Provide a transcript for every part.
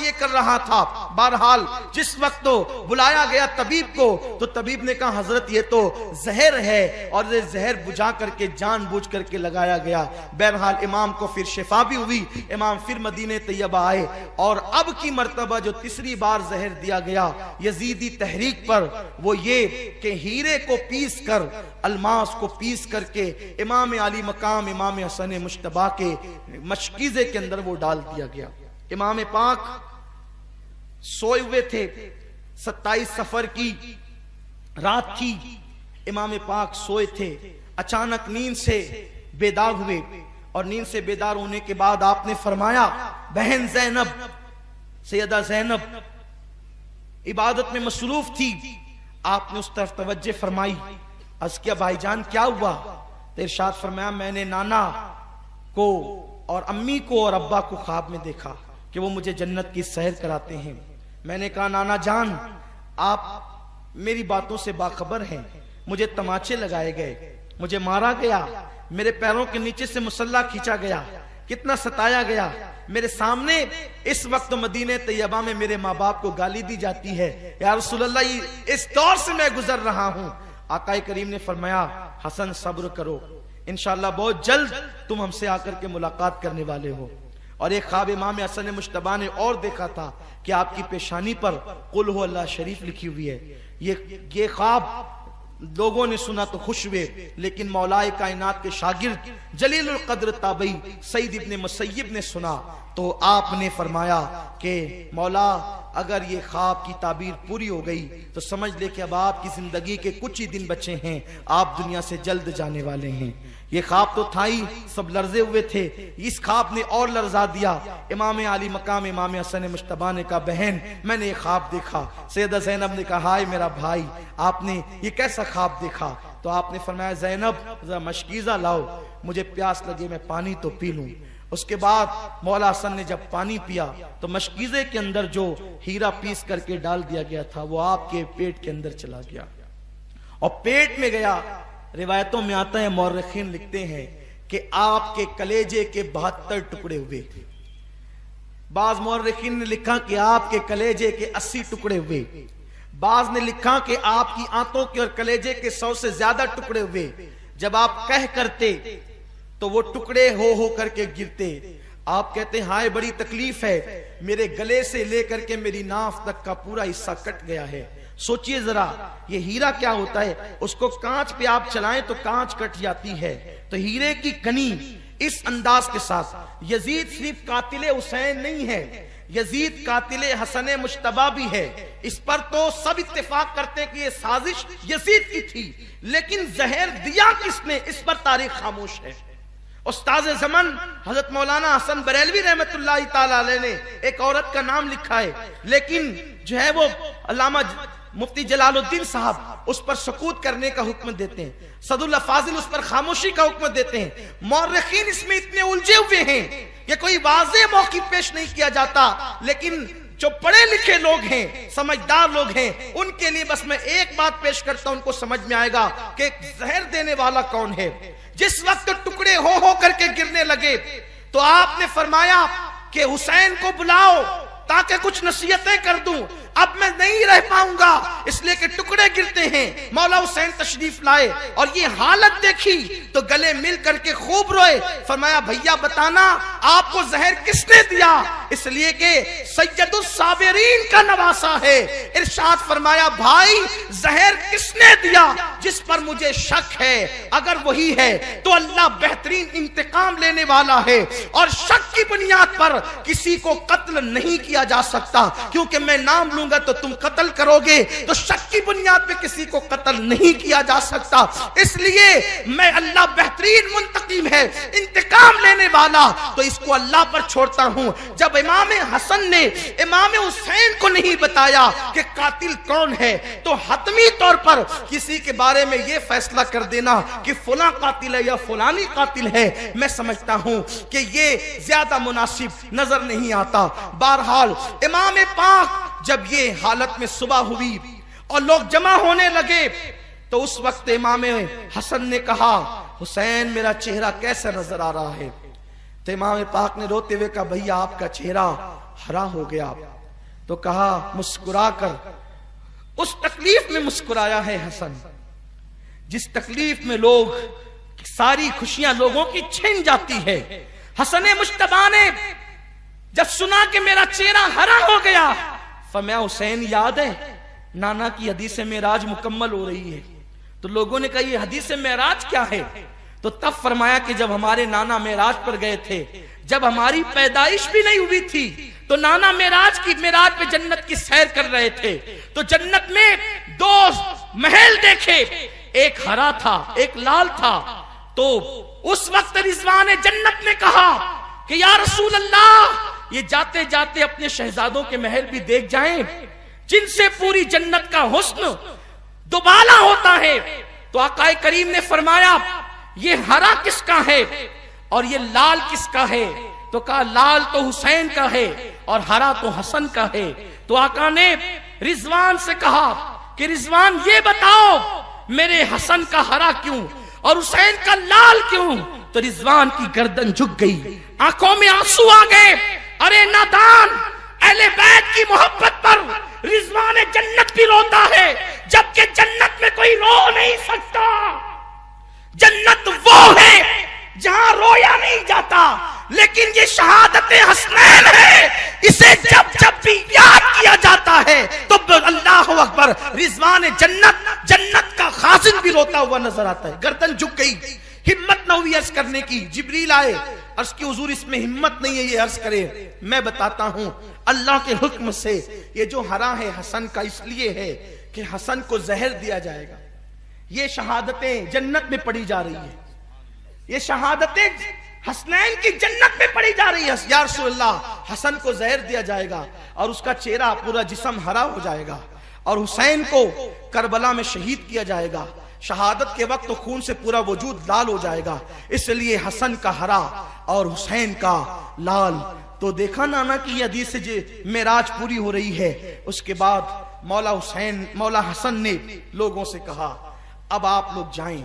ये कर रहा था। बहरहाल जिस वक्त तो बुलाया गया तबीब को, तो तबीब ने कहा हजरत ये तो जहर है, और ये जहर बुझा करके जानबूझ करके लगाया गया। बहरहाल इमाम को फिर शिफा भी हुई, इमाम फिर मदीने तैयबा आए, और अब की मर्तबा जो तीसरी बार जहर दिया गया यजीदी तहरीक पर, वो ये कि हीरे को पीस कर, अलमास को पीस करके इमाम अली मकाम इमाम हसन मुश्तबा के मशकीज़े के अंदर वो डाल दिया गया। इमाम पाक सोए हुए थे, 27 सफर की रात थी, इमाम पाक सोए थे, अचानक नींद से बेदार हुए, और नींद से बेदार होने के बाद आपने फरमाया, बहन ज़ैनब, सैयदा ज़ैनब इबादत में मसरूफ थी, आपने उस तरफ तवज्जो फरमाई। अर्ज़ किया भाईजान क्या हुआ? तो इरशाद फरमाया, मैंने नाना को और अम्मी को और अब्बा को ख्वाब में देखा कि वो मुझे जन्नत की सैर कराते हैं। मैंने कहा नाना जान आप मेरी बातों से बाखबर हैं, मुझे तमाचे लगाए गए, मुझे मारा गया, मेरे पैरों के नीचे से मुसल्ला खींचा गया, कितना सताया गया, मेरे सामने इस वक्त मदीने तैयबा में मेरे माँ बाप को गाली दी जाती है, या रसूलल्लाह इस दौर से मैं गुजर रहा हूं। आकाए करीम ने फरमाया, हसन सब्र करो, इंशाअल्लाह बहुत जल्द तुम हमसे आकर के मुलाकात करने वाले हो। और एक ख्वाब इमाम हसन मुश्तबा ने और देखा था कि आपकी पेशानी पर कुल हो अल्लाह शरीफ लिखी हुई है। ये ख्वाब लोगों ने सुना तो खुश हुए, लेकिन मौलाए कायनात के शागिर्द जलीलुल कद्र ताबई सईद इब्ने मुसय्यब ने सुना, तो आपने फरमाया कि मौला अगर ये ख्वाब की ताबीर पूरी हो गई तो समझ ले कि अब आपकी जिंदगी के कुछ ही दिन बचे हैं, आप दुनिया से जल्द जाने वाले हैं। ये ख्वाब तो था ही, सब लर्जे हुए थे, इस ख्वाब ने और लर्जा दिया। इमाम अली मकाम इमाम हसन मुश्तबा ने कहा, बहन मैंने ये ख्वाब देखा। सैयदा ज़ैनब ने कहा, हाय मेरा भाई, आपने ये कैसा ख्वाब देखा? तो आपने फरमाया, ज़ैनब जरा मशकीज़ा लाओ, मुझे प्यास लगे, मैं पानी तो पी लूं। उसके बाद मौला हसन ने जब पानी पिया तो मशकीज़े के अंदर जो हीरा पीस करके डाल दिया गया था वो आपके पेट के अंदर चला गया, और पेट में गया। रिवायतों में आता है, मौरखीन लिखते हैं कि आपके कलेजे के 72 टुकड़े हुए। बाज मौरखीन ने लिखा कि आपके कलेजे के 80 टुकड़े हुए, बाज ने लिखा कि आपकी आंतों के और कलेजे के 100 से ज्यादा टुकड़े हुए। जब आप कह करते तो वो टुकड़े हो करके गिरते। आप कहते, हाय बड़ी तकलीफ है, मेरे गले से लेकर के मेरी नाफ तक का पूरा हिस्सा कट गया है। सोचिए जरा, ये हीरा क्या होता है, उसको कांच पे आप चलाएं तो कांच कट जाती है, तो हीरे की कनी इस अंदाज के साथ। यजीद सिर्फ कातिले हुसैन नहीं है, यजीद कातिले हसन मुश्तबा भी है। इस पर तो सब इत्तेफाक करते हैं कि ये साजिश यजीद की थी, लेकिन जहर दिया किसने, इस पर तारीख खामोश है। उस्ताद ज़मान हजरत मौलाना हसन बरेलवी रहमतुल्लाह ताला अलैह ने एक औरत का नाम लिखा है, लेकिन जो है वो अल्लामा मुफ्ती जलालुद्दीन साहब उस पर सकूत करने का हुक्म देते हैं, सदुल्लाह फाजिल उस पर खामोशी का हुक्म देते हैं। मौरखीन इसमें इतने उलझे हुए हैं, ये कोई वाज़े मौक़िफ़ पेश नहीं किया जाता, लेकिन जो पढ़े लिखे लोग हैं, समझदार लोग हैं, उनके लिए बस मैं एक बात पेश करता हूं, उनको समझ में आएगा कि जहर देने वाला कौन है। जिस वक्त टुकड़े हो करके गिरने लगे तो आपने फरमाया कि हुसैन को बुलाओ ताकि कुछ नसीहतें कर दूं, अब मैं नहीं रह पाऊंगा, इसलिए कि टुकड़े गिरते हैं। मौला हुसैन तशरीफ लाए और ये हालत देखी तो गले मिल करके खूब रोए। फरमाया, भैया बताना आपको जहर किसने दिया? इसलिए कि सैयदुस साबिरीन का नवासा है। इरशाद फरमाया, भाई जहर किसने दिया? जिस पर मुझे शक है, अगर वही है तो अल्लाह बेहतरीन इंतकाम लेने वाला है, और शक की बुनियाद पर किसी को कत्ल नहीं किया जा सकता, क्योंकि मैं नाम लूंगा तो तुम कत्ल करोगे, तो शक की बुनियाद पे किसी को कत्ल नहीं किया जा सकता। इसलिए मैं अल्लाह बेहतरीन मुंतकीम है, इंतकाम लेने वाला, तो इसको अल्लाह पर छोड़ता हूं। जब इमाम हसन ने इमाम हुसैन को नहीं बताया कि कातिल कौन है, तो हतमी तौर पर किसी के बारे में यह फैसला कर देना कि फुला कातिल है या फुलानी कातिल है, मैं समझता हूं कि यह ज्यादा मुनासिब नजर नहीं आता। बहरहाल इमाम पाक जब ये हालत में सुबह हुई और लोग जमा होने लगे, तो उस वक्त इमाम हसन ने कहा, हुसैन मेरा चेहरा कैसा नजर आ रहा है? तो इमाम पाक ने रोते हुए कहा, भैया आपका चेहरा हरा हो गया। तो कहा मुस्कुराकर, उस तकलीफ में मुस्कुराया है हसन जिस तकलीफ में लोग सारी खुशियां लोगों की छिन जाती है। हसन मुश्तबा ने जब सुना कि मेरा चेहरा हरा हो गया, फरमाया हुसैन याद है नाना की हदीस मेराज मुकम्मल हो रही है। तो लोगों ने कहा ये हदीस मेराज क्या है? तो तब फरमाया कि जब हमारे नाना मेराज पर गए थे, जब हमारी पैदाइश भी नहीं हुई थी, तो नाना मेराज पे जन्नत की सैर कर रहे थे, तो जन्नत में दो महल देखे, एक हरा था एक लाल था। तो उस वक्त रिजवान जन्नत ने कहा कि या रसूल अल्लाह, ये जाते जाते अपने शहजादों के महल भी देख जाएं जिनसे पूरी जन्नत का हुस्न दुबाला होता है। तो आकाए करीम ने फरमाया ये हरा किसका है और ये लाल किसका है? तो कहा लाल तो हुसैन का है और हरा तो हसन का है। तो आका ने रिजवान से कहा कि रिजवान ये बताओ मेरे हसन का हरा क्यों और हुसैन का लाल क्यों? तो रिजवान की गर्दन झुक गई, आंखों में आंसू आ गए। अरे नादान, अहले बैत की मोहब्बत पर रिजवान जन्नत भी रोता है, जबकि जन्नत में कोई रो नहीं सकता। जन्नत वो है जहां रोया नहीं जाता, लेकिन ये शहादत हसनैन है, इसे जब जब भी याद किया जाता है तो अल्लाह अकबर, रिजवान जन्नत का खाजिन भी रोता हुआ नजर आता है। गर्दन झुक गई, हिम्मत न हुई अर्ज करने की। जिब्रील आए, अर्ज की हुजूर इसमें हिम्मत नहीं है ये अर्ज करे। मैं बताता हूं अल्लाह के हुक्म से ये जो हरा है हसन का इसलिए है कि हसन को जहर दिया जाएगा। ये शहादतें जन्नत में पड़ी जा रही है, ये शहादतें हसनैन की जन्नत में पड़ी जा रही है। या रसूलल्लाह, हसन को जहर दिया जाएगा और उसका चेहरा पूरा जिस्म हरा हो जाएगा और हुसैन को करबला में शहीद किया जाएगा। शहादत के वक्त तो खून से पूरा वजूद लाल हो जाएगा, इसलिए हसन का हरा और हुसैन का लाल। तो देखा नाना की हदीस से मेराज पूरी हो रही है। उसके बाद मौला हसन ने लोगों से कहा अब आप लोग जाएं,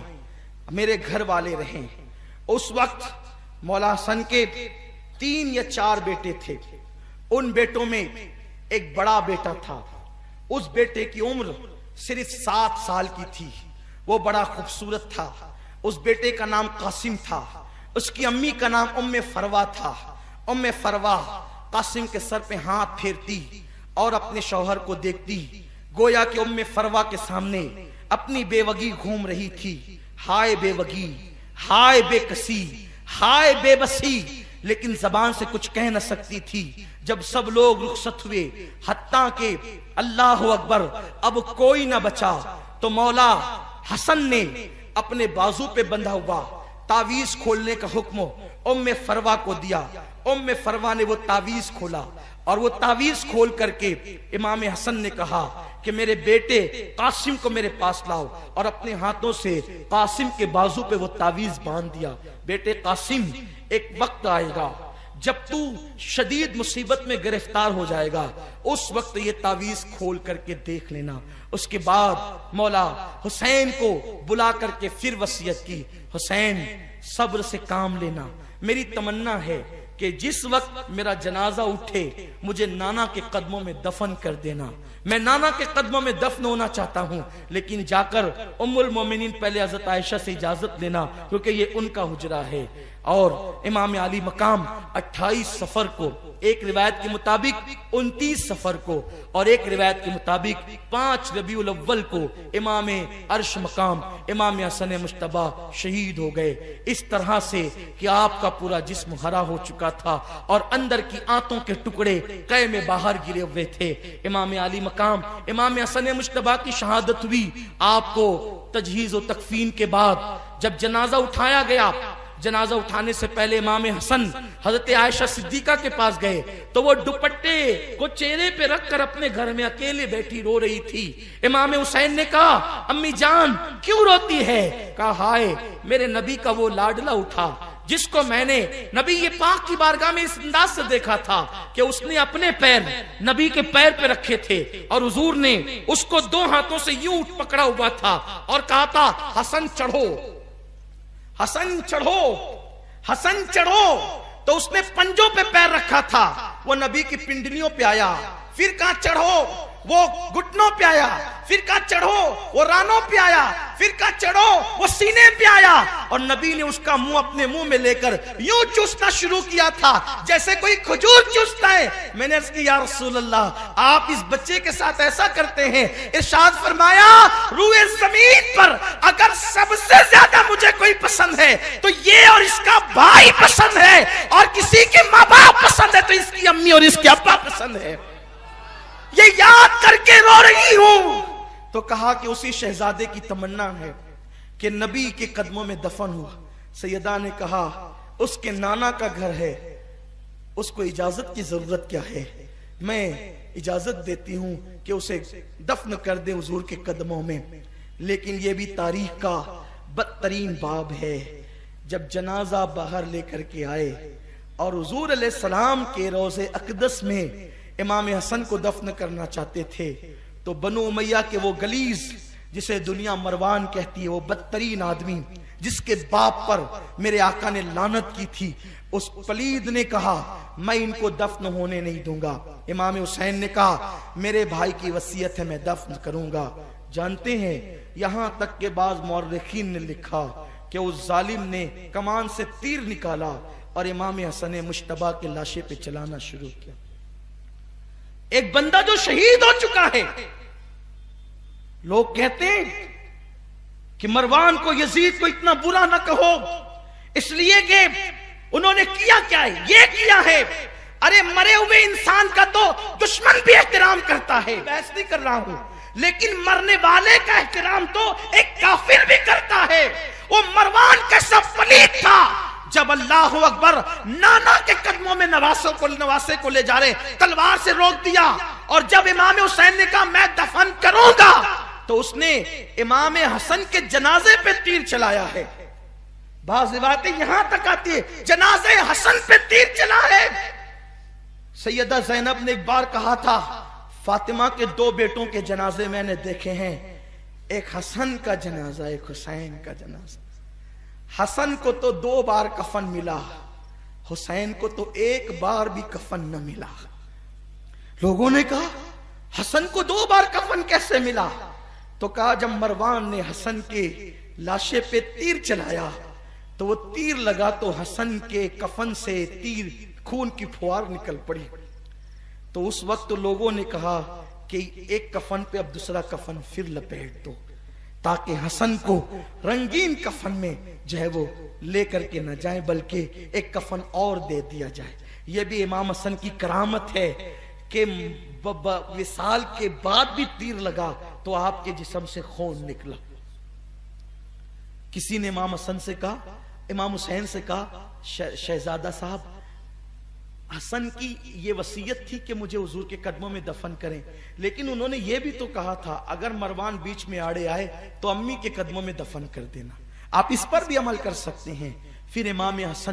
मेरे घर वाले रहें। उस वक्त मौला हसन के 3 या 4 बेटे थे। उन बेटों में एक बड़ा बेटा था, उस बेटे की उम्र सिर्फ 7 साल की थी। वो बड़ा खूबसूरत था। उस बेटे का नाम कासिम था। उसकी अम्मी का नाम उम्मे फरवा था। उम्मे फरवा कासिम के सर पे हाथ फेरती और अपने शौहर को देखती, गोया कि उम्मे फरवा के सामने अपनी बेवगी घूम रही थी। हाय बेवगी, हाय बेकसी, हाय बेबसी, लेकिन जबान से कुछ कह न सकती थी। जब सब लोग रुखसत हुए, हत्ता के अल्लाह अकबर, अब कोई न बचा, तो मौला हसन ने अपने बाजू पे बंधा हुआ तावीज खोलने का हुक्म उम्मे फरवा को दिया। उम्मे फरवा ने वो तावीज खोला और वो तावीज खोल करके इमाम हसन ने कहा कि मेरे बेटे कासिम को मेरे पास लाओ, और अपने हाथों से कासिम के बाजू पे वो तावीज बांध दिया। बेटे कासिम, एक वक्त आएगा जब तू शदीद मुसीबत में गिरफ्तार हो जाएगा, उस वक्त ये तावीज खोल करके देख लेना। उसके बाद मौला हुसैन को बुला करके फिर वसीयत की, हुसैन सब्र से काम लेना। मेरी तमन्ना है कि जिस वक्त मेरा जनाजा उठे मुझे नाना के कदमों में दफन कर देना। मैं नाना के कदमों में दफन होना चाहता हूं, लेकिन जाकर उम्मुल मोमिनीन पहले हजरत आयशा से इजाजत लेना, क्योंकि ये उनका हुजरा है। और इमाम अली मकाम 28 सफर को, एक रिवायत के मुताबिक 29 सफर को, और एक रिवायत के मुताबिक 5 रबीउल अव्वल को इमाम अर्श मकाम इमाम हसन मुश्तबा शहीद हो गए। इस तरह से कि आपका पूरा जिस्म हरा हो चुका था और अंदर की आंतों के टुकड़े कै में बाहर गिरे हुए थे। इमाम अली मकाम इमाम हसन मुश्तबा की शहादत हुई। आपको तजहीज और तकफीन के बाद जब जनाजा उठाया गया, जनाजा उठाने से पहले इमाम हसन हजरत आयशा सिद्दीका के पास गए, तो वो दुपट्टे को चेहरे पे रखकर अपने घर में अकेले बैठी रो रही थी। इमाम हुसैन ने कहा, अम्मी जान क्यों रोती है? कहा, हाय मेरे नबी का वो लाडला उठा जिसको मैंने नबी ये पाक की बारगाह में इस अंदाज से देखा था कि उसने अपने पैर नबी के पैर पे रखे थे और हुजूर ने उसको 2 हाथों से यूं पकड़ा हुआ था और कहा था, हसन चढ़ो, हसन चढ़ो, हसन चढ़ो। तो उसने पंजों पे पैर रखा था वो नबी की पिंडलियों पे आया, फिर कहा चढ़ो वो घुटनों पे आया, फिर कहा चढ़ो वो रानों पे आया, फिर कहा चढ़ो वो सीने पे आया, और नबी ने उसका मुंह अपने मुंह में लेकर यूं चूसना शुरू किया था जैसे कोई खजूर चूसता है। मैंने अर्ज़ की या रसूल अल्लाह, आप इस बच्चे के साथ ऐसा करते हैं? इरशाद फरमाया, रूए जमीन पर अगर सबसे ज्यादा मुझे कोई पसंद है तो ये और इसका भाई पसंद है, और किसी के माँ बाप पसंद है तो इसकी अम्मी और इसके अब्बा पसंद है। ये याद करके रो रही हूं। तो कहा कि उसी शहजादे की तमन्ना है कि नबी के कदमों में दफन हुआ। सैयदा ने कहा उसके नाना का घर है, उसको इजाजत की जरूरत क्या है, मैं इजाजत देती हूं कि उसे दफन कर दे हुजूर के कदमों में। लेकिन यह भी तारीख का बदतरीन बाब है, जब जनाजा बाहर लेकर के आए और हुजूर अलैहिस्सलाम के रोज़े अक़दस में इमाम हसन को दफन करना चाहते थे, तो बनु उमैया के वो गलीज जिसे दुनिया मरवान कहती है, वो बदतरीन आदमी जिसके बाप पर मेरे आका ने लानत की थी, उस पलीद ने कहा मैं इनको दफन होने नहीं दूंगा। इमाम हुसैन ने कहा मेरे भाई की वसीयत है, मैं दफन करूंगा। जानते हैं यहां तक के बाद मौरखीन ने लिखा कि उस जालिम ने कमान से तीर निकाला और इमाम हसन मुश्तबा के लाशे पे चलाना शुरू किया। एक बंदा जो शहीद हो चुका है, लोग कहते हैं कि मरवान को, यजीद को इतना बुरा ना कहो, इसलिए कि उन्होंने किया क्या है, ये किया है। अरे मरे हुए इंसान का तो दुश्मन भी एहतराम करता है, बहस नहीं कर रहा हूं, लेकिन मरने वाले का एहतराम तो एक काफिर भी करता है। वो मरवान कैसा पलीद था, जब अल्लाह अकबर नाना के कदमों में नवासे को ले जा रहे, तलवार से रोक दिया, और जब इमाम हुसैन ने कहा मैं दफन करूंगा, तो उसने इमाम हसन के जनाजे पे तीर चलाया है। बाज़ बातें यहां तक आती है जनाजे हसन पे तीर चला है। सैयदा ज़ैनब ने एक बार कहा था, फातिमा के 2 बेटों के जनाजे मैंने देखे हैं, एक हसन का जनाजा, एक हुसैन का जनाजा। हसन को तो 2 बार कफन मिला, हुसैन को तो 1 बार भी कफन न मिला। लोगों ने कहा हसन को 2 बार कफन कैसे मिला? तो कहा जब मरवान ने हसन के लाशे पे तीर चलाया तो वो तीर लगा तो हसन के कफन से तीर खून की फुहार निकल पड़ी। तो उस वक्त तो लोगों ने कहा कि एक कफन पे अब दूसरा कफन फिर लपेट दो, ताकि हसन को रंगीन कफन में जो है वो लेकर के न जाए, बल्कि एक कफन और दे दिया जाए। यह भी इमाम हसन की करामत है कि विसाल के बाद भी तीर लगा तो आपके जिस्म से खून निकला। किसी ने इमाम हसन से कहा, इमाम हुसैन से कहा, शहजादा साहब हसन की ये वसीयत थी कि मुझे हुजूर के कदमों में दफन करें, लेकिन उन्होंने ये भी तो कहा था अगर मरवान बीच में आड़े आए तो अम्मी के कदमों में दफन कर देना, आप इस पर भी अमल कर सकते हैं। फिर इमाम हसन